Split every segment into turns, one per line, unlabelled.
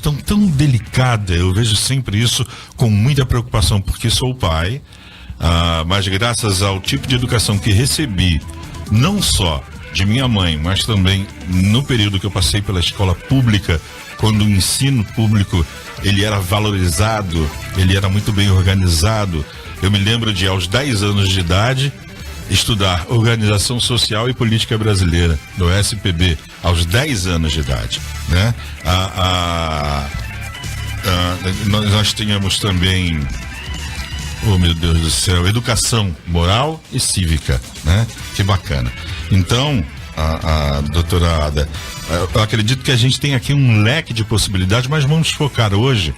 questão tão delicada. Eu vejo sempre isso com muita preocupação, porque sou pai, mas graças ao tipo de educação que recebi, não só de minha mãe, mas também no período que eu passei pela escola pública, quando o ensino público ele era valorizado, ele era muito bem organizado. Eu me lembro de, aos 10 anos de idade, estudar Organização Social e Política Brasileira, do SPB, aos 10 anos de idade, né? Nós tínhamos também, oh meu Deus do céu, educação moral e cívica, né? Que bacana. Então, doutora Ada, eu acredito que a gente tem aqui um leque de possibilidades, mas vamos focar hoje,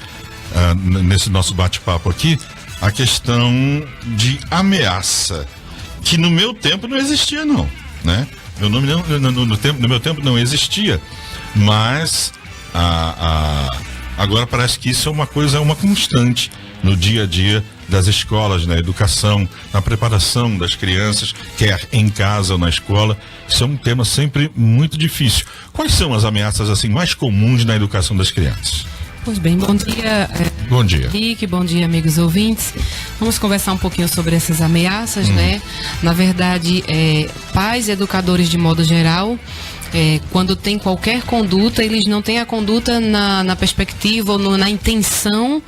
nesse nosso bate-papo aqui, a questão de ameaça, que no meu tempo não existia, não, né? No meu tempo não existia, mas agora parece que isso é uma constante no dia a dia das escolas, na educação, na preparação das crianças, quer em casa ou na escola. Isso é um tema sempre muito difícil. Quais são as ameaças assim mais comuns na educação das crianças?
Pois bem, bom dia.
Bom dia.
Rick, bom dia, amigos ouvintes. Vamos conversar um pouquinho sobre essas ameaças, né? Na verdade, pais e educadores de modo geral, quando tem qualquer conduta, eles não têm a conduta na perspectiva ou na intenção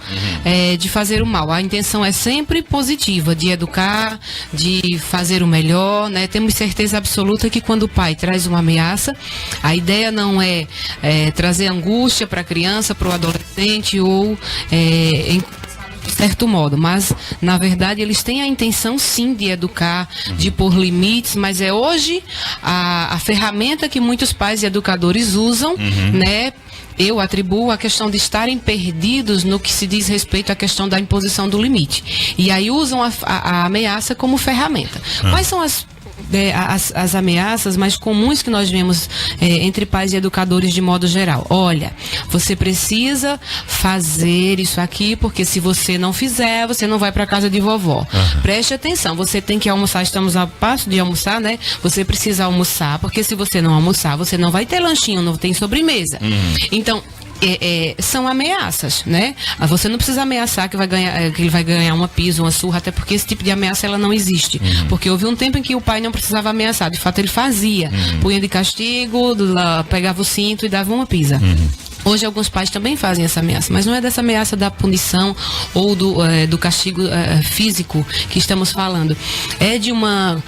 de fazer o mal. A intenção é sempre positiva, de educar, de fazer o melhor, né? Temos certeza absoluta que quando o pai traz uma ameaça, a ideia não é trazer angústia para a criança, para o adolescente ou de certo modo, mas na verdade eles têm a intenção sim de educar, de pôr limites, mas é hoje a ferramenta que muitos pais e educadores usam, né? Eu atribuo a questão de estarem perdidos no que se diz respeito à questão da imposição do limite. E aí usam a ameaça como ferramenta. Quais são as ameaças mais comuns que nós vemos entre pais e educadores de modo geral? Olha, você precisa fazer isso aqui, porque se você não fizer, você não vai para casa de vovó. Preste atenção, você tem que almoçar, estamos a passo de almoçar, né? Você precisa almoçar, porque se você não almoçar, você não vai ter lanchinho, não tem sobremesa. Então, são ameaças, né? Você não precisa ameaçar que ele vai ganhar uma pisa, uma surra, até porque esse tipo de ameaça ela não existe. Porque houve um tempo em que o pai não precisava ameaçar, de fato ele fazia. Punha de castigo, pegava o cinto e dava uma pisa. Hoje alguns pais também fazem essa ameaça, mas não é dessa ameaça da punição ou do castigo físico que estamos falando. É de uma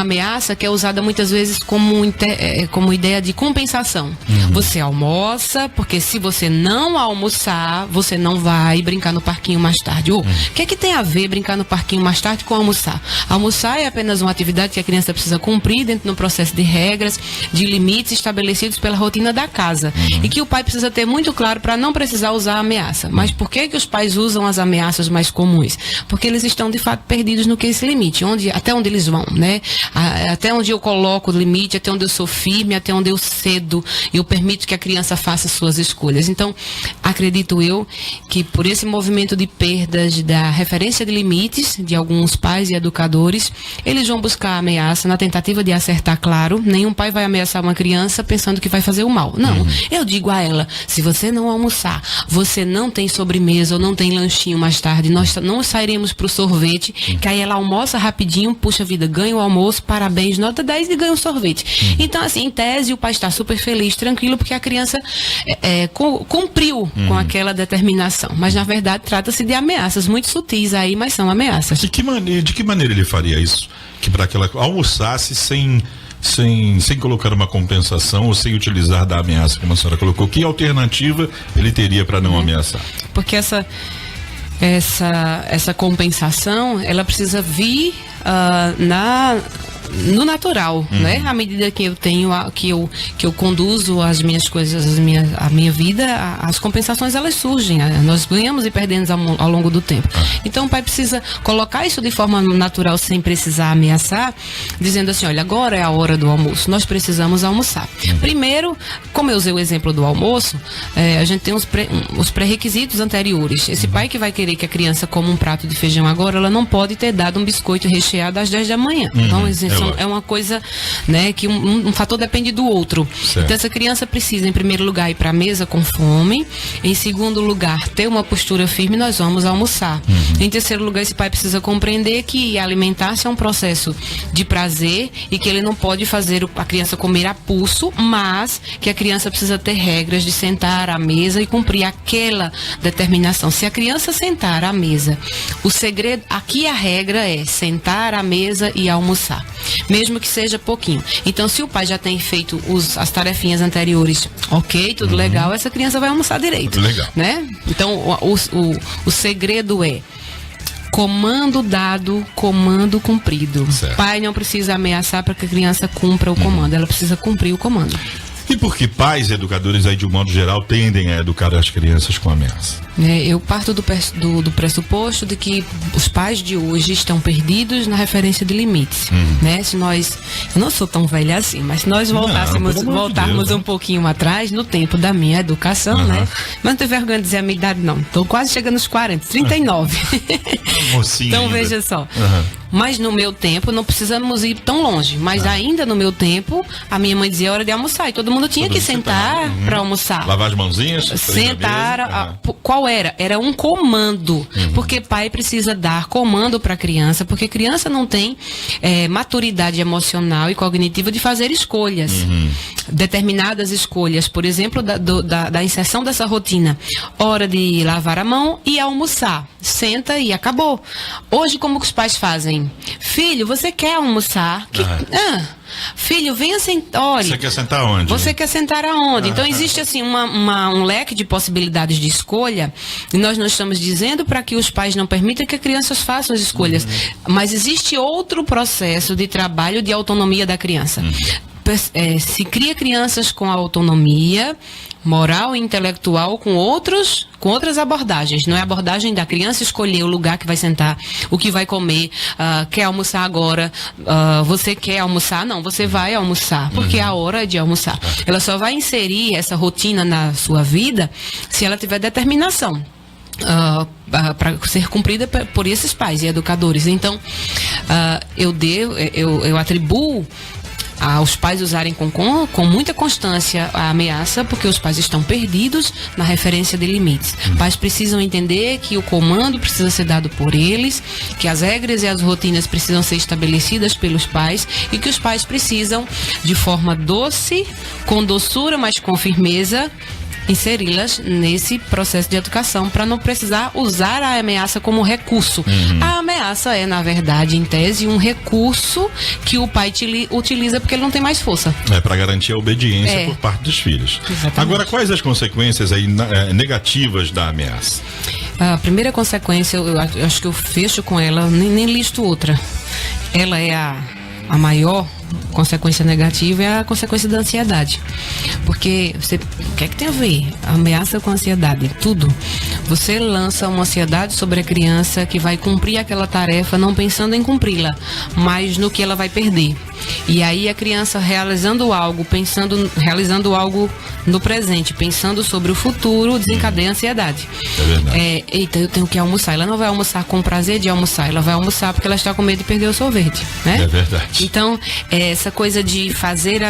ameaça que é usada muitas vezes como ideia de compensação. Você almoça, porque se você não almoçar, você não vai brincar no parquinho mais tarde. O que é que tem a ver brincar no parquinho mais tarde com almoçar? Almoçar é apenas uma atividade que a criança precisa cumprir dentro do processo de regras, de limites estabelecidos pela rotina da casa. E que o pai precisa ter muito claro para não precisar usar a ameaça. Mas por que os pais usam as ameaças mais comuns? Porque eles estão de fato perdidos no que é esse limite, até onde eles vão, né? Até onde eu coloco o limite, até onde eu sou firme, até onde eu cedo e eu permito que a criança faça suas escolhas. Então, acredito eu que por esse movimento de perdas da referência de limites de alguns pais e educadores, eles vão buscar a ameaça na tentativa de acertar, claro. Nenhum pai vai ameaçar uma criança pensando que vai fazer o mal. Não, eu digo a ela, se você não almoçar, você não tem sobremesa ou não tem lanchinho mais tarde, nós não sairemos pro sorvete, que aí ela almoça rapidinho, puxa vida, ganha o almoço, parabéns, nota 10 e ganha o sorvete. Então, assim, em tese, o pai está super feliz, tranquilo, porque a criança cumpriu com aquela determinação. Mas, na verdade, trata-se de ameaças muito sutis aí, mas são ameaças.
De que maneira ele faria isso? Que para que ela almoçasse sem colocar uma compensação ou sem utilizar da ameaça, como a senhora colocou, que alternativa ele teria para não ameaçar?
Porque essa compensação, ela precisa vir no natural, né? À medida que eu tenho, que eu conduzo as minhas coisas, a minha vida, as compensações elas surgem, nós ganhamos e perdemos ao longo do tempo. Então o pai precisa colocar isso de forma natural, sem precisar ameaçar, dizendo assim, olha, agora é a hora do almoço, nós precisamos almoçar. Primeiro, como eu usei o exemplo do almoço, a gente tem os pré-requisitos anteriores. Esse pai que vai querer que a criança coma um prato de feijão agora, ela não pode ter dado um biscoito recheado às 10 da manhã. Então, É uma coisa, né, que um fator depende do outro.
Certo.
Então essa criança precisa, em primeiro lugar, ir para a mesa com fome. Em segundo lugar, ter uma postura firme, nós vamos almoçar. Em terceiro lugar, esse pai precisa compreender que alimentar-se é um processo de prazer e que ele não pode fazer a criança comer a pulso, mas que a criança precisa ter regras de sentar à mesa e cumprir aquela determinação. Se a criança sentar à mesa, o segredo, aqui a regra é sentar à mesa e almoçar, mesmo que seja pouquinho. Então, se o pai já tem feito as tarefinhas anteriores, ok, tudo legal, essa criança vai almoçar direito.
Legal.
Né? Então, o segredo é comando dado, comando cumprido.
Certo.
Pai não precisa ameaçar para que a criança cumpra o comando, ela precisa cumprir o comando.
E por que pais e educadores aí de um modo geral tendem a educar as crianças com ameaça?
Eu parto do pressuposto de que os pais de hoje estão perdidos na referência de limites, né? Se nós, eu não sou tão velha assim, mas se nós voltarmos um pouquinho atrás, no tempo da minha educação, né? Mas não tenho vergonha de dizer a minha idade, não. Estou quase chegando aos 40, 39.
Mocinha
Então,
ainda.
veja só. Mas no meu tempo, não precisamos ir tão longe, mas ainda no meu tempo, a minha mãe dizia hora de almoçar e todo mundo tinha que sentar para almoçar.
Lavar as mãozinhas?
Sentar, qual era? Era um comando, porque pai precisa dar comando para a criança, porque criança não tem maturidade emocional e cognitiva de fazer escolhas. Determinadas escolhas, por exemplo, da inserção dessa rotina. Hora de lavar a mão e almoçar. Senta e acabou. Hoje, como que os pais fazem? Filho, você quer almoçar? Filho, venha sentar. Olha,
você quer sentar onde?
Você quer sentar aonde? Então existe assim um leque de possibilidades de escolha, e nós não estamos dizendo para que os pais não permitam que as crianças façam as escolhas, mas existe outro processo de trabalho de autonomia da criança. Se cria crianças com autonomia moral e intelectual com outras abordagens. Não é a abordagem da criança escolher o lugar que vai sentar, o que vai comer, quer almoçar agora, você quer almoçar? Não, você vai almoçar, porque é a hora de almoçar. Ela só vai inserir essa rotina na sua vida se ela tiver determinação. Para ser cumprida por esses pais e educadores. Então, eu atribuo aos pais usarem com muita constância a ameaça, porque os pais estão perdidos na referência de limites. Pais precisam entender que o comando precisa ser dado por eles, que as regras e as rotinas precisam ser estabelecidas pelos pais e que os pais precisam, de forma doce, com doçura, mas com firmeza, inseri-las nesse processo de educação para não precisar usar a ameaça como recurso. A ameaça é, na verdade, em tese, um recurso que o pai utiliza porque ele não tem mais força.
É para garantir a obediência por parte dos filhos.
Exatamente.
Agora, quais as consequências aí negativas da ameaça?
A primeira consequência, eu acho que eu fecho com ela, nem listo outra. Ela é a maior consequência negativa, é a consequência da ansiedade. Porque o que é que tem a ver? A ameaça com a ansiedade? Tudo. Você lança uma ansiedade sobre a criança que vai cumprir aquela tarefa não pensando em cumpri-la, mas no que ela vai perder. E aí a criança realizando algo no presente, pensando sobre o futuro, desencadeia a ansiedade.
É verdade.
Eita, eu tenho que almoçar. Ela não vai almoçar com prazer de almoçar, ela vai almoçar porque ela está com medo de perder o sorvete, né?
É verdade.
Então, essa coisa de fazer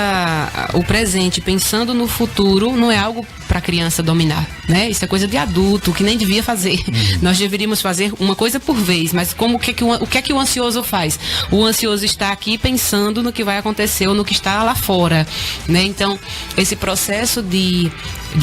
o presente pensando no futuro não é algo para a criança dominar, né? Isso é coisa de adulto, que nem devia fazer. Nós deveríamos fazer uma coisa por vez, mas o que é que o ansioso faz? O ansioso está aqui pensando no que vai acontecer ou no que está lá fora, né? Então, esse processo de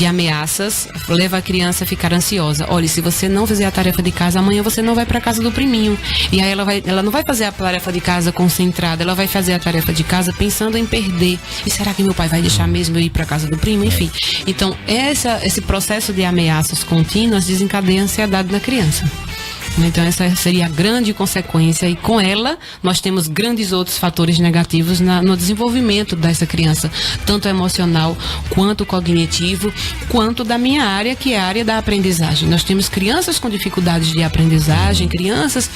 ameaças leva a criança a ficar ansiosa. Olha, se você não fizer a tarefa de casa, amanhã você não vai para casa do priminho. E aí ela não vai fazer a tarefa de casa concentrada, ela vai fazer a tarefa de casa pensando em perder. E será que meu pai vai deixar mesmo eu ir para casa do primo? Enfim. Então, esse processo de ameaças contínuas desencadeia a ansiedade na criança. Então essa seria a grande consequência, e com ela nós temos grandes outros fatores negativos no desenvolvimento dessa criança, tanto emocional quanto cognitivo, quanto da minha área, que é a área da aprendizagem. Nós temos crianças com dificuldades de aprendizagem, crianças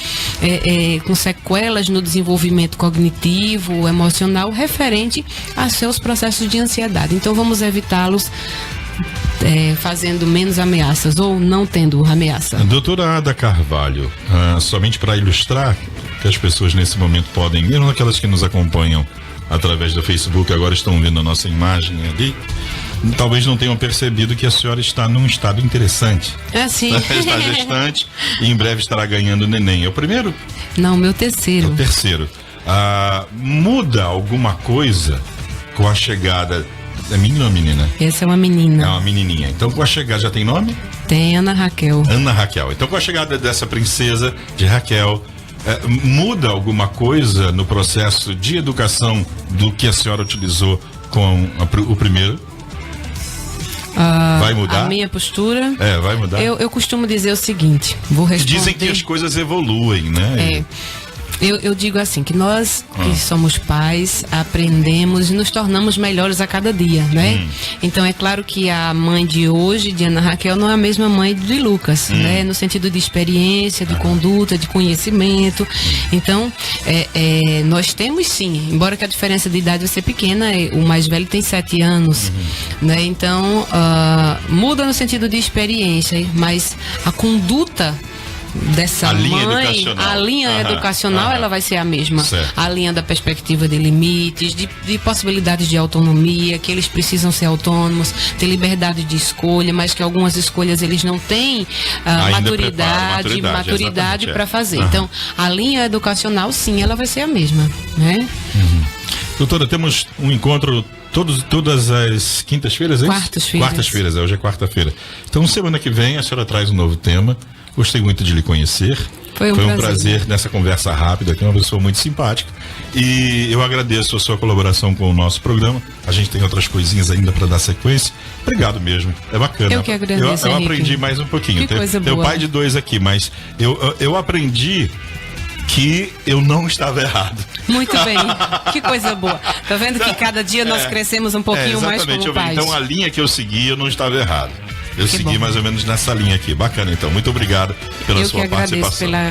com sequelas no desenvolvimento cognitivo, emocional, referente a seus processos de ansiedade. Então vamos evitá-los fazendo menos ameaças ou não tendo ameaça.
Doutora Ada Carvalho, somente para ilustrar que as pessoas nesse momento podem, mesmo aquelas que nos acompanham através do Facebook, agora estão vendo a nossa imagem ali, talvez não tenham percebido que a senhora está num estado interessante.
É sim.
Está gestante e em breve estará ganhando neném. É o primeiro?
Não, meu
É
terceiro.
o terceiro. Muda alguma coisa com a chegada... É menino ou menina?
Essa é uma
É
menina.
uma menininha. Então com a chegada, já tem nome?
Tem Ana Raquel.
Ana Raquel. Então com a chegada dessa princesa de Raquel, muda alguma coisa no processo de educação do que a senhora utilizou com o primeiro? Vai mudar?
A minha postura.
Vai mudar?
Eu costumo dizer o seguinte, vou responder.
Dizem que as coisas evoluem, né?
Eu digo assim, que nós que somos pais aprendemos e nos tornamos melhores a cada dia, né? Então é claro que a mãe de hoje, de Ana Raquel, não é a mesma mãe de Lucas, né? No sentido de experiência, de conduta, de conhecimento. Então, nós temos sim, embora que a diferença de idade vai ser pequena, o mais velho tem 7 anos, né? Então, muda no sentido de experiência, mas a conduta dessa
A linha
mãe,
educacional.
a linha educacional, ela vai ser a mesma.
Certo.
A linha da perspectiva de limites, de possibilidades de autonomia, que eles precisam ser autônomos, ter liberdade de escolha, mas que algumas escolhas eles não têm maturidade para fazer. Então, a linha educacional, sim, ela vai ser a mesma, né?
Doutora, temos um encontro todas as quintas-feiras, é isso?
Quartas-feiras.
Quartas-feiras, hoje é quarta-feira. Então, semana que vem, a senhora traz um novo tema. Gostei muito de lhe conhecer.
Foi um
prazer nessa conversa rápida, que é uma pessoa muito simpática. E eu agradeço a sua colaboração com o nosso programa. A gente tem outras coisinhas ainda para dar sequência. Obrigado mesmo. É bacana.
Eu que agradeço,
Eu
Henrique.
aprendi mais um pouquinho.
Que coisa
Teu
boa.
pai de 2 aqui, mas eu aprendi que eu não estava errado.
Muito bem, que coisa boa. Tá vendo que cada dia nós crescemos um pouquinho mais
exatamente.
como pais.
Então a linha que eu segui, eu não estava errado. Eu
Que
segui
bom.
mais ou menos nessa linha aqui. Bacana, então. Muito obrigado pela
Eu
sua
que agradeço
participação.
pela